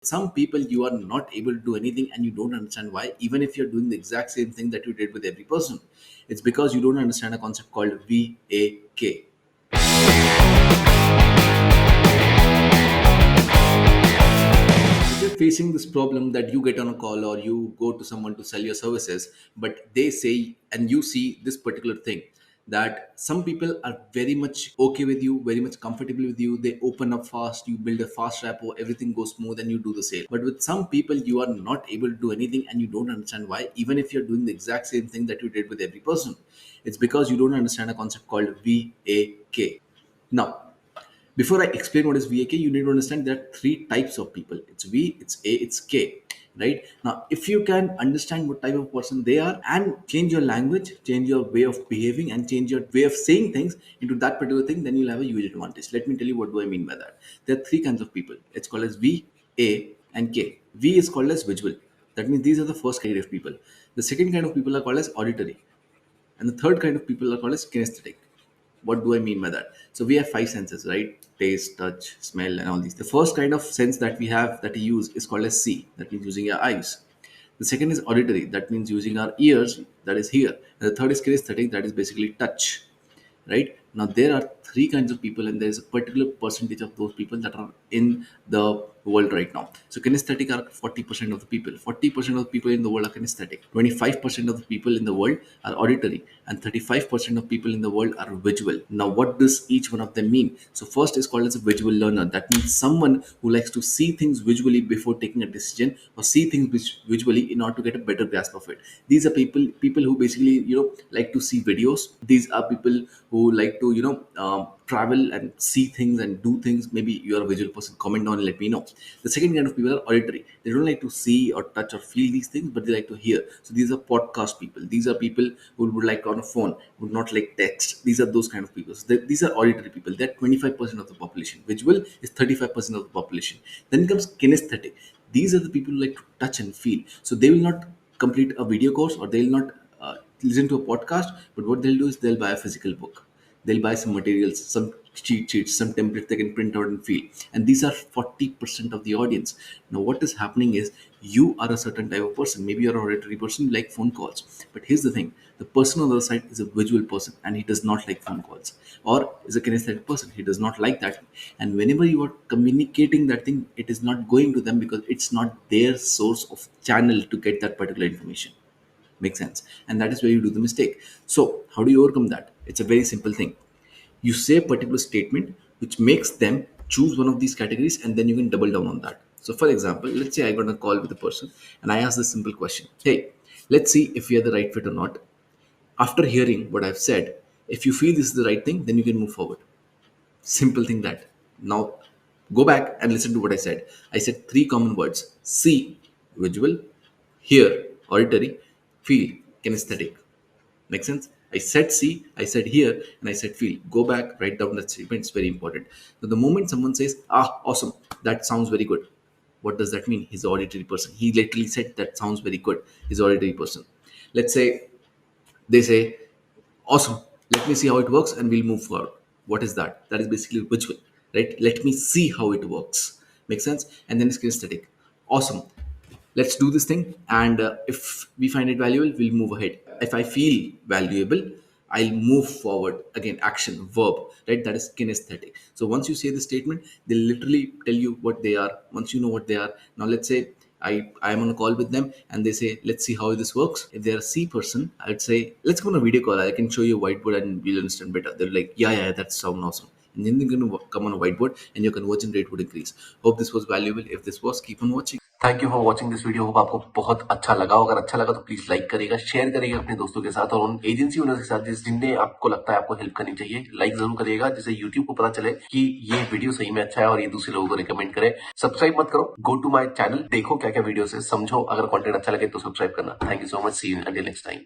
Some people you are not able to do anything and you don't understand why, even if you're doing the exact same thing that you did with every person. It's because you don't understand a concept called VAK. If you're facing this problem that you get on a call or you go to someone to sell your services, but they say, and you see this particular thing, that some people are very much okay with you, very much comfortable with you, they open up fast, you build a fast rapport, everything goes smooth, and you do the sale. But with some people, you are not able to do anything and you don't understand why, even if you're doing the exact same thing that you did with every person. It's because you don't understand a concept called VAK. Now, before I explain what is VAK, you need to understand there are three types of people. It's V, it's A, it's K. Right now, if you can understand what type of person they are and change your language, change your way of behaving, and change your way of saying things into that particular thing, then you'll have a huge advantage. Let me tell you what do I mean by that. There are three kinds of people. It's called as V, A, and K. V is called as visual. That means these are the first category of people. The second kind of people are called as auditory, and the third kind of people are called as kinesthetic. What do I mean by that? So we have five senses, right? Taste, touch, smell, and all these. The first kind of sense that we have that we use is called as see. That means using our eyes. The second is auditory. That means using our ears. That is hear. And the third is kinesthetic. That is basically touch. Right now, there are three kinds of people, and there is a particular percentage of those people that are in the world right now. So kinesthetic are 40% of the people. 40% of the people in the world are kinesthetic. 25% of the people in the world are auditory, and 35% of people in the world are visual. Now, what does each one of them mean? So first is called as a visual learner. That means someone who likes to see things visually before taking a decision, or see things visually in order to get a better grasp of it. These are people who basically like to see videos. These are people who like to travel and see things and do things. Maybe you are a visual person, comment down and let me know. The second kind of people are auditory. They don't like to see or touch or feel these things, but they like to hear. So these are podcast people. These are people who would like on a phone, would not like text. These are those kind of people. So these are auditory people. They're 25% of the population. Visual is 35% of the population. Then comes kinesthetic. These are the people who like to touch and feel. So they will not complete a video course, or they will not listen to a podcast, but what they'll do is they'll buy a physical book. They'll buy some materials, some cheat sheets, some templates they can print out and feel. And these are 40% of the audience. Now, what is happening is you are a certain type of person. Maybe you're an auditory person, you like phone calls. But here's the thing, the person on the other side is a visual person and he does not like phone calls. Or is a kinesthetic person, he does not like that. And whenever you are communicating that thing, it is not going to them because it's not their source of channel to get that particular information. Make sense? And that is where you do the mistake. So how do you overcome that? It's a very simple thing. You say a particular statement which makes them choose one of these categories, and then you can double down on that. So for example, let's say I got a call with a person and I ask this simple question: hey, let's see if we are the right fit or not. After hearing what I've said, if you feel this is the right thing, then you can move forward. Simple thing that. Now go back and listen to what I said. I said three common words: see, visual; hear, auditory; feel, kinesthetic. Make sense? I said see, I said hear, and I said feel. Go back, write down that statement. It's very important. So the moment someone says, ah, awesome, that sounds very good. What does that mean? He's an auditory person. He literally said that sounds very good. He's an auditory person. Let's say they say, awesome, let me see how it works and we'll move forward. What is that? That is basically visual, right? Let me see how it works. Make sense? And then it's kinesthetic. Awesome, let's do this thing, and if we find it valuable, we'll move ahead. If I feel valuable, I'll move forward. Again, action, verb, right? That is kinesthetic. So once you say the statement, they'll literally tell you what they are. Once you know what they are, now let's say I am on a call with them and they say, let's see how this works. If they're a C person, I'd say, let's go on a video call, I can show you a whiteboard and we'll understand better. They're like, yeah, that sounds awesome. And then they're going to come on a whiteboard and your conversion rate would increase. Hope this was valuable. If this was, keep on watching. Thank you for watching this video. Hope आपको बहुत अच्छा लगा। अगर अच्छा लगा तो please like करिएगा, share करिएगा अपने दोस्तों के साथ और उन एजेंसी ओनर्स के साथ जिनने आपको लगता है आपको हेल्प करनी चाहिए। लाइक जरूर करिएगा जिससे यूट्यूब को पता चले कि ये वीडियो सही में अच्छा है और ये दूसरे लोगों को रिकमेंड करे। सब्सक्राइब मत करो, गो टू माई चैनल, देखो क्या क्या वीडियो है, समझो। अगर कंटेंट अच्छा लगे तो सब्सक्राइब करना। Thank you so much, see you until next time.